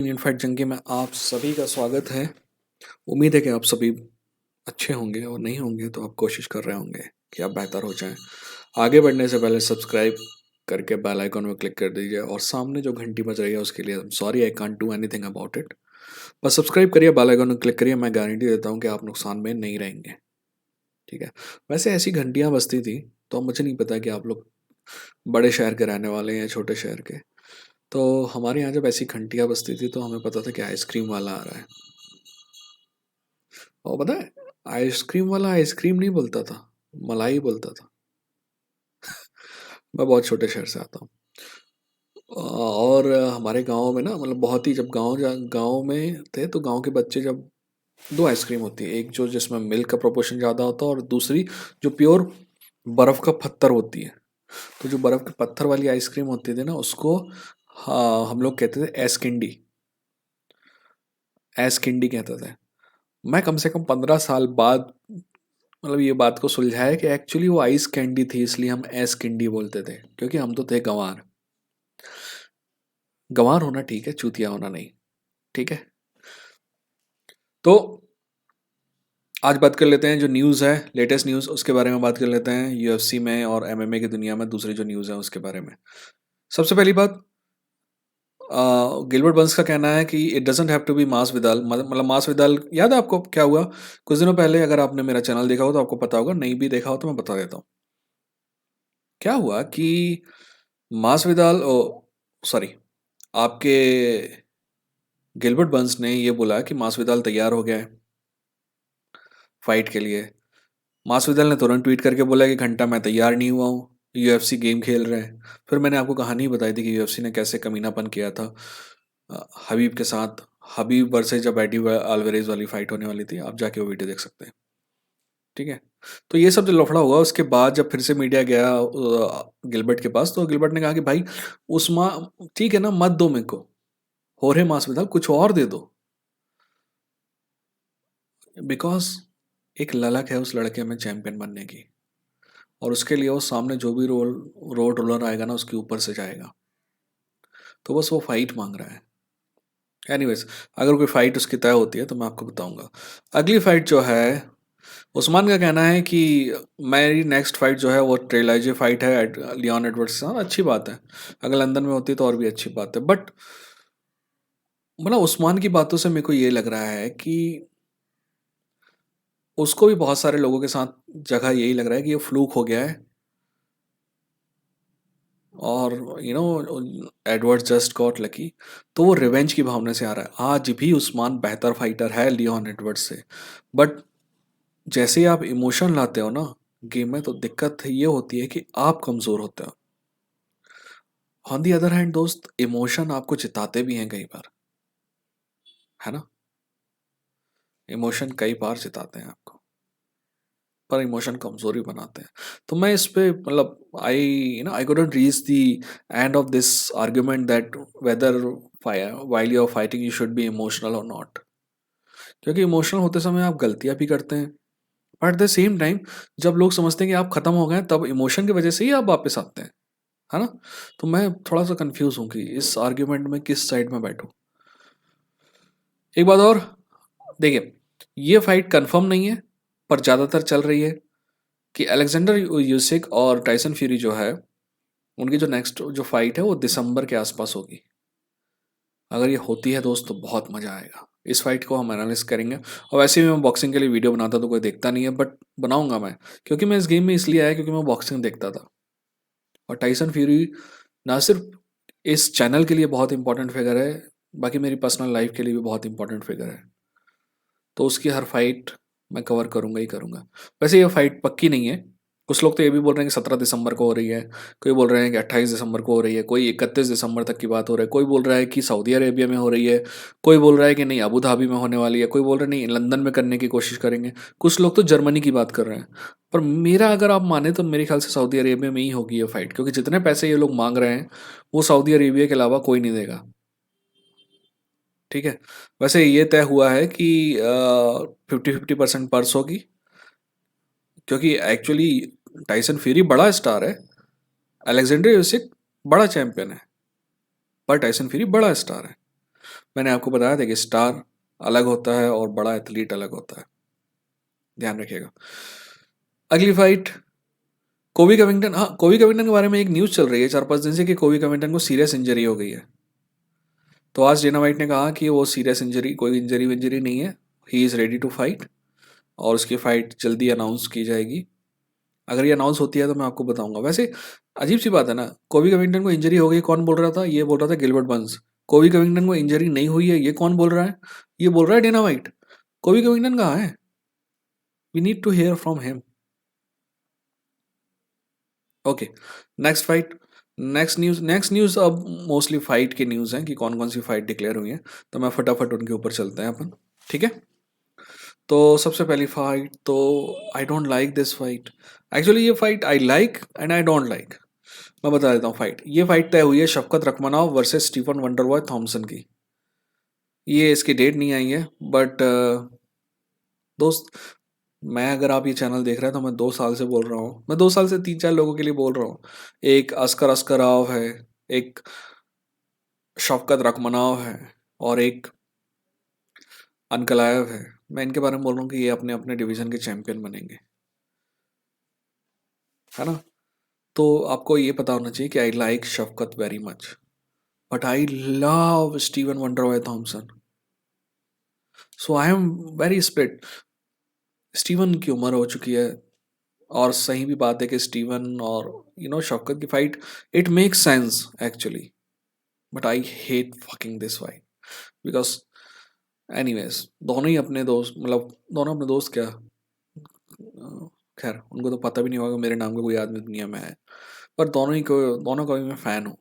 Indian fight जंगी में आप सभी का स्वागत है। उम्मीद है कि आप सभी अच्छे होंगे और नहीं होंगे तो आप कोशिश कर रहे होंगे कि आप बेहतर हो जाएं। आगे बढ़ने से पहले सब्सक्राइब करके बेल आइकन में क्लिक कर दीजिए और सामने जो घंटी बज रही है उसके लिए sorry I can't do anything about it. बस सब्सक्राइब करिए, बेल आइकन में क्लिक करिए, मैं गारंटी देता हूँ कि आप नुकसान में नहीं रहेंगे। ठीक है। वैसे ऐसी घंटियाँ बजती थी तो मुझे नहीं पता कि आप लोग बड़े शहर के रहने वाले हैं या छोटे शहर के। तो हमारे यहाँ जब ऐसी घंटियाँ बजती थी तो हमें पता था कि आइसक्रीम वाला आ रहा है। और पता है, आइसक्रीम वाला आइसक्रीम नहीं बोलता था, मलाई बोलता था। मैं बहुत छोटे शहर से आता हूँ। और हमारे गांव में ना, मतलब बहुत ही, जब गांव में थे तो गांव के बच्चे जब दो आइसक्रीम होती है, एक जो जिसमें मिल्क का प्रोपोर्शन ज़्यादा होता है और दूसरी जो प्योर बर्फ़ का पत्थर होती है। तो जो बर्फ़ के पत्थर वाली आइसक्रीम होती थी ना उसको, हाँ, हम लोग कहते थे एस किंडी कहते थे। मैं कम से कम 15 साल बाद मतलब ये बात को सुलझाया कि एक्चुअली वो आइस कैंडी थी, इसलिए हम एस कैंडी बोलते थे, क्योंकि हम तो थे गंवार। गंवार होना ठीक है, चूतिया होना नहीं। ठीक है। तो आज बात कर लेते हैं जो न्यूज़ है, लेटेस्ट न्यूज़, उसके बारे में बात कर लेते हैं। यूएफसी में और एमएमए की दुनिया में दूसरी जो न्यूज़ है उसके बारे में। सबसे पहली बात, गिलबर्ट बंस का कहना है कि it doesn't have to be mass विदाल। मतलब मास विदाल याद है आपको क्या हुआ कुछ दिनों पहले? अगर आपने मेरा चैनल देखा हो तो आपको पता होगा, नहीं भी देखा हो तो मैं बता देता हूँ। क्या हुआ कि मास विदाल, ओ सॉरी, आपके गिलबर्ट बंस ने ये बोला कि मासविदाल तैयार हो गया है फाइट के लिए। मासविदाल ने तुरंत ट्वीट करके बोला कि घंटा मैं तैयार नहीं हुआ हूँ, यूएफसी गेम खेल रहे हैं। फिर मैंने आपको कहानी बताई थी कि यूएफसी ने कैसे कमीनापन किया था हबीब के साथ। हबीब वर्सेस जब एडी अल्वारेज वाली फाइट होने वाली थी, आप जाके वो वीडियो देख सकते हैं। ठीक है। तो ये सब जो लफड़ा हुआ उसके बाद जब फिर से मीडिया गया गिलबर्ट के पास, तो गिलबर्ट ने कहा कि भाई उस्मा, ठीक है ना, मत दो मेरे को होरे मासविदाल, कुछ और दे दो। बिकॉज एक ललक है उस लड़के में चैंपियन बनने की, और उसके लिए वो सामने जो भी रोड रोलर आएगा ना उसके ऊपर से जाएगा। तो बस वो फाइट मांग रहा है। एनीवेज, अगर कोई फाइट उसकी तय होती है तो मैं आपको बताऊंगा। अगली फाइट जो है, उस्मान का कहना है कि मेरी नेक्स्ट फाइट जो है वो ट्रेलाइजे फाइट है लियोन एडवर्ड्स के साथ। अच्छी बात है, अगर लंदन में होती तो और भी अच्छी बात है। बट मतलब उस्मान की बातों से मेरे को ये लग रहा है कि उसको भी बहुत सारे लोगों के साथ जगह यही लग रहा है कि ये फ्लूक हो गया है, और एडवर्ड जस्ट गॉट लकी। तो वो रिवेंज की भावना से आ रहा है। आज भी उस्मान बेहतर फाइटर है लियोन एडवर्ड से, बट जैसे ही आप इमोशन लाते हो ना गेम में, तो दिक्कत ये होती है कि आप कमज़ोर होते हो। ऑन दी अदर हैंड दोस्त, इमोशन आपको जिताते भी हैं कई बार, है ना। इमोशन कई बार जिताते हैं आपको, पर इमोशन कमजोरी बनाते हैं। तो मैं इस पे मतलब I couldn't reach the end of this argument that whether while you are fighting you should be emotional or not. क्योंकि इमोशनल होते समय आप गलतियां भी करते हैं, but at the same time जब लोग समझते हैं कि आप खत्म हो गए तब इमोशन की वजह से ही आप वापस आते हैं, है ना। तो मैं थोड़ा सा कंफ्यूज हूँ कि इस आर्ग्यूमेंट में किस साइड में बैठूं। एक बात और, देखिए, ये फाइट कंफर्म नहीं है, पर ज़्यादातर चल रही है कि अलेक्जेंडर यूसिक और टाइसन फ्यूरी जो है, उनकी जो नेक्स्ट जो फाइट है वो दिसंबर के आसपास होगी। अगर ये होती है दोस्त तो बहुत मज़ा आएगा। इस फाइट को हम एनालिस करेंगे। और वैसे भी मैं बॉक्सिंग के लिए वीडियो बनाता तो कोई देखता नहीं है, बट बनाऊंगा मैं, क्योंकि मैं इस गेम में इसलिए आया क्योंकि मैं बॉक्सिंग देखता था। और टाइसन फ्यूरी ना सिर्फ इस चैनल के लिए बहुत इंपॉर्टेंट फिगर है, बाकी मेरी पर्सनल लाइफ के लिए भी बहुत इंपॉर्टेंट फिगर है। तो उसकी हर फाइट मैं कवर करूंगा ही करूंगा। वैसे ये फाइट पक्की नहीं है। कुछ लोग तो ये भी बोल रहे हैं कि 17 दिसंबर को हो रही है, कोई बोल रहे हैं कि 28 दिसंबर को हो रही है, कोई 31 दिसंबर तक की बात हो रहा है, कोई बोल रहा है कि सऊदी अरेबिया में हो रही है, कोई बोल रहा है कि नहीं अबू धाबी में होने वाली है, कोई बोल रहा है नहीं लंदन में करने की कोशिश करेंगे, कुछ लोग तो जर्मनी की बात कर रहे हैं। पर मेरा अगर आप माने तो मेरे ख्याल से सऊदी अरेबिया में ही होगी ये फाइट, क्योंकि जितने पैसे ये लोग मांग रहे हैं वो सऊदी अरेबिया के अलावा कोई नहीं देगा। ठीक है। वैसे ये तय हुआ है कि 50-50% पर्स होगी, क्योंकि एक्चुअली टाइसन फ्यूरी बड़ा स्टार है, अलेक्जेंडर यूसिक बड़ा चैंपियन है, पर टाइसन फ्यूरी बड़ा स्टार है। मैंने आपको बताया था कि स्टार अलग होता है और बड़ा एथलीट अलग होता है, ध्यान रखिएगा। अगली फाइट कोबी कविंगटन। हाँ, कोबी कविंगटन के बारे में एक न्यूज़ चल रही है 4-5 दिन से कि कोबी कविंगटन को सीरियस इंजरी हो गई है। तो आज डेना वाइट ने कहा कि वो सीरियस इंजरी, कोई इंजरी विंजरी नहीं है, he is ready to fight, और उसकी फ़ाइट जल्दी अनाउंस की जाएगी। अगर ये अनाउंस होती है तो मैं आपको बताऊंगा। वैसे अजीब सी बात है ना, कोबी कविंगटन को इंजरी हो गई, कौन बोल रहा था? ये बोल रहा था गिलबर्ट बंस। कोबी कविंगटन को इंजरी नहीं हुई है, ये कौन बोल रहा है? ये बोल रहा है डेना वाइट। कोबी कविंगटन कहाँ है? We need to hear from him. Okay, next fight, next news अब मोस्टली फाइट की न्यूज़ हैं कि कौन कौन सी फाइट डिक्लेयर हुई हैं, तो मैं फटाफट उनके ऊपर चलते हैं अपन, ठीक है। तो सबसे पहली फाइट तो I don't like this fight. Actually ये fight I like and I don't like. मैं बता देता हूँ फाइट। ये फाइट तय हुई है शफकत रखमानोव वर्सेस स्टीफन वंडरबॉय थॉमसन की। ये इसकी डेट नहीं आई है, बट दोस्त, मैं, अगर आप ये चैनल देख रहे हैं तो मैं 2 साल से बोल रहा हूँ, मैं 2 साल से 3-4 लोगों के लिए बोल रहा हूँ। एक अस्कर अस्कराव है, एक शफकत रखमानोव है, और एक अनकलायव है। मैं इनके बारे में बोल रहा हूँ कि ये अपने अपने डिवीजन के चैंपियन बनेंगे, है ना। तो आपको ये पता होना चाहिए कि I like Shavkat very much, but I love Stephen Wonderboy Thompson. So I am very split. Stephen की उम्र हो चुकी है, और सही भी बात है कि स्टीवन और शफकत की fight, it makes sense actually, but I hate fucking this fight because anyways, दोनों ही अपने दोस्त, मतलब दोनों अपने दोस्त क्या, खैर उनको तो पता भी नहीं होगा कि मेरे नाम का कोई आदमी दुनिया में है, पर दोनों का भी मैं फ़ैन हूँ।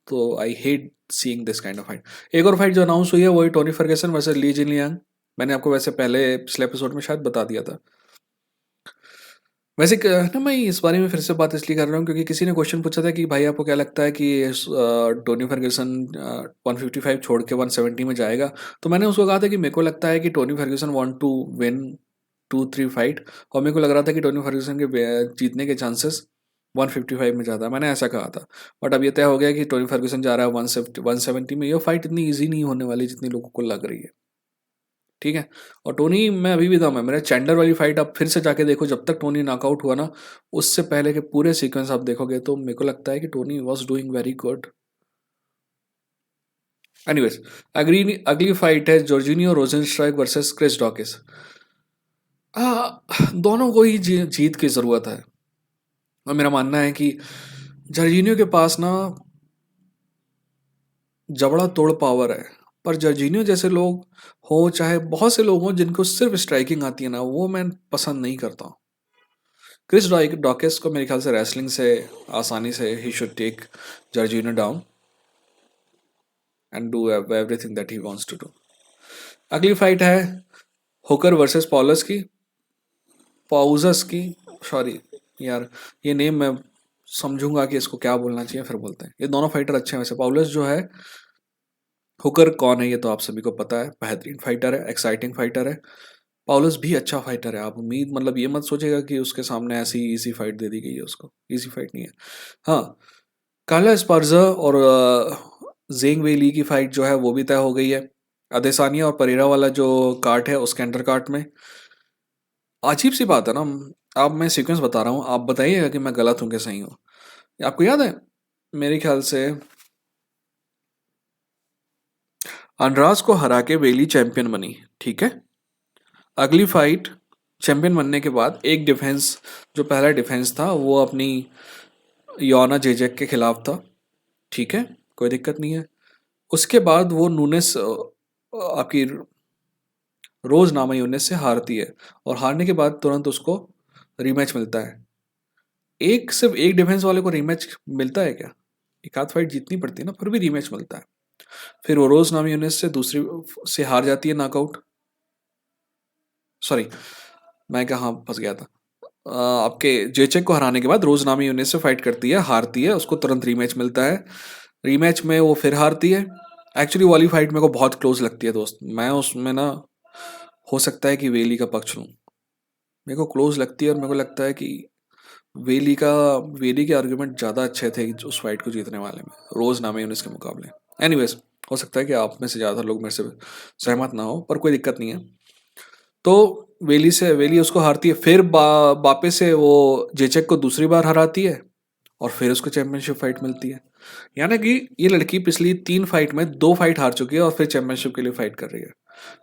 तो I hate seeing this kind of fight. एक और फाइट जो अनाउंस हुई है वही टोनी फर्गसन वर्सेस ली जिनलियांग। मैंने आपको वैसे पहले पिछले एपिसोड में शायद बता दिया था। वैसे ना मैं इस बारे में फिर से बात इसलिए कर रहा हूँ क्योंकि किसी ने क्वेश्चन पूछा था कि भाई आपको क्या लगता है कि टोनी फर्ग्यूसन 155 छोड़ के 170 में जाएगा। तो मैंने उसको कहा था कि मेरे को लगता है कि Tony Ferguson want to win 2-3 fight, और मेरे को लग रहा था कि टोनी फर्ग्यूसन के जीतने के चांसेस 155 में ज़्यादा है। मैंने ऐसा कहा था, बट अब ये तय हो गया कि टोनी फर्ग्यूसन जा रहा है 170 में। ये फाइट इतनी ईजी नहीं होने वाली जितनी लोगों को लग रही है, ठीक है। और टोनी, मैं अभी भी दम है मेरा। चैंडलर वाली फाइट आप फिर से जाके देखो, जब तक टोनी नॉकआउट हुआ ना, उससे पहले के पूरे सीक्वेंस आप देखोगे तो मेरे को लगता है कि Tony was doing very good. Anyways, अगली अगली फाइट है जॉर्जिनियो रोजेनस्ट्राइक वर्सेस क्रिस डॉकिस। दोनों को ही जीत की ज़रूरत है, और मेरा मानना है कि जॉर्जिनियो के पास ना जबड़ा तोड़ पावर है, पर जॉर्जिनियो जैसे लोग हो, चाहे बहुत से लोग हों जिनको सिर्फ स्ट्राइकिंग आती है ना, वो मैं पसंद नहीं करता। क्रिस डॉकिस को मेरे ख्याल से रेसलिंग से आसानी से ही should take Georgino down and do everything that he wants to do. अगली फाइट है हुकर वर्सेस पॉलस की, पाउजस की, सॉरी यार, ये नेम मैं समझूंगा कि इसको क्या बोलना चाहिए फिर बोलते हैं। ये दोनों फाइटर अच्छे हैं वैसे। पाउलस जो है, हुकर कौन है ये तो आप सभी को पता है, बेहतरीन फाइटर है, एक्साइटिंग फाइटर है। पाउलस भी अच्छा फाइटर है। आप उम्मीद, मतलब ये मत सोचेगा कि उसके सामने ऐसी इजी फाइट दे दी गई है उसको, इजी फाइट नहीं है। हाँ, कार्ला स्पार्जा और जेंग वेली की फाइट जो है वो भी तय हो गई है। अदेसानिया और परेरा वाला जो कार्ट है उसके अंडर कार्ट में। अजीब सी बात है ना, अब मैं सीक्वेंस बता रहा हूँ, आप बताइएगा कि मैं गलत हूँ कि सही हूँ। आपको याद है, मेरे ख्याल से अनराज को हरा के वेली चैंपियन बनी, ठीक है। अगली फाइट, चैंपियन बनने के बाद एक डिफेंस, जो पहला डिफेंस था वो अपनी योना जेजेक के खिलाफ था, ठीक है, कोई दिक्कत नहीं है। उसके बाद वो नूनेस आपकी रोज नामा यूनिस से हारती है, और हारने के बाद तुरंत उसको रीमैच मिलता है। एक सिर्फ एक डिफेंस वाले को रीमैच मिलता है क्या? एक आध फाइट जीतनी पड़ती है ना, फिर भी रीमैच मिलता है। फिर वो रोज नामा यूनिस से दूसरी से हार जाती है नॉकआउट, सॉरी मैं कहाँ फंस गया था। आपके जेचेक को हराने के बाद रोज नामी यूनिस से फाइट करती है, हारती है, उसको तुरंत रीमैच मिलता है। रीमैच में वो फिर हारती है। एक्चुअली वाली फाइट मेरे को बहुत क्लोज लगती है दोस्त, मैं उसमें ना, हो सकता है कि वेली का पक्ष लूँ। मेरे को क्लोज लगती है, और मेरे को लगता है कि वेली का वेली के आर्गुमेंट ज़्यादा अच्छे थे उस फाइट को जीतने वाले में, रोज नामे यूनिस के मुकाबले। एनीवेज, हो सकता है कि आप में से ज़्यादा लोग मेरे से सहमत ना हो, पर कोई दिक्कत नहीं है। तो वेली उसको हारती है, फिर वापस से वो जेचक को दूसरी बार हराती है और फिर उसको चैंपियनशिप फाइट मिलती है। यानी कि ये लड़की पिछली 3 फाइट में 2 फाइट हार चुकी है और फिर चैंपियनशिप के लिए फाइट कर रही है।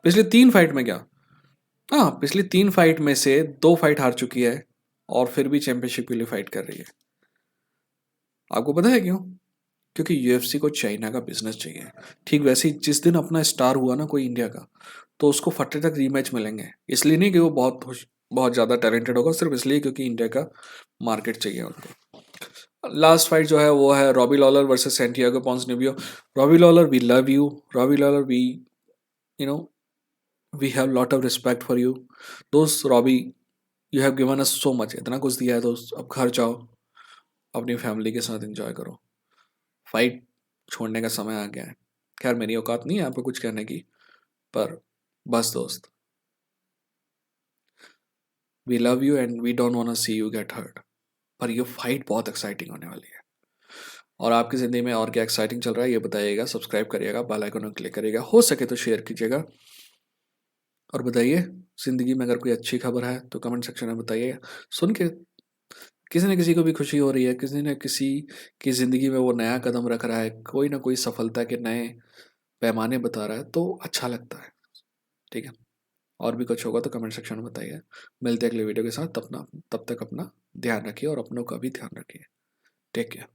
पिछली 3 फाइट में क्या, हाँ, पिछली 3 फाइट में से 2 फाइट हार चुकी है और फिर भी चैंपियनशिप के लिए फाइट कर रही है। आपको पता है क्यों? क्योंकि यूएफसी को चाइना का बिजनेस चाहिए। ठीक वैसे ही जिस दिन अपना स्टार हुआ ना कोई इंडिया का, तो उसको फटे तक रीमैच मिलेंगे। इसलिए नहीं कि वो बहुत ज़्यादा टैलेंटेड होगा, सिर्फ इसलिए क्योंकि इंडिया का मार्केट चाहिए उनको। लास्ट फाइट जो है वो है Robbie Lawler versus Santiago Ponzinibbio. Robbie Lawler, we love you. Robbie Lawler, we you know we have lot of respect for you. दोस्त Robbie, you have given us so much, इतना कुछ दिया है दोस्त, अब घर जाओ, अपनी फैमिली के साथ एंजॉय करो। फाइट छोड़ने का समय आ गया है। खैर मेरी औकात नहीं है आपको कुछ कहने की, पर बस दोस्त, we love you and we don't want to see you get hurt. पर ये फाइट बहुत एक्साइटिंग होने वाली है। और आपकी ज़िंदगी में और क्या एक्साइटिंग चल रहा है ये बताइएगा, सब्सक्राइब करिएगा, बेल आइकन में क्लिक करिएगा, हो सके तो शेयर कीजिएगा। और बताइए, ज़िंदगी में अगर कोई अच्छी खबर है तो कमेंट सेक्शन में बताइए। सुन के किसी न किसी को भी खुशी हो रही है, किसी न किसी की ज़िंदगी में वो नया कदम रख रहा है, कोई ना कोई सफलता के नए पैमाने बता रहा है, तो अच्छा लगता है। ठीक है, और भी कुछ होगा तो कमेंट सेक्शन में बताइए। मिलते हैं अगले वीडियो के साथ। तब तक अपना ध्यान रखिए और अपनों का भी ध्यान रखिए। Take care.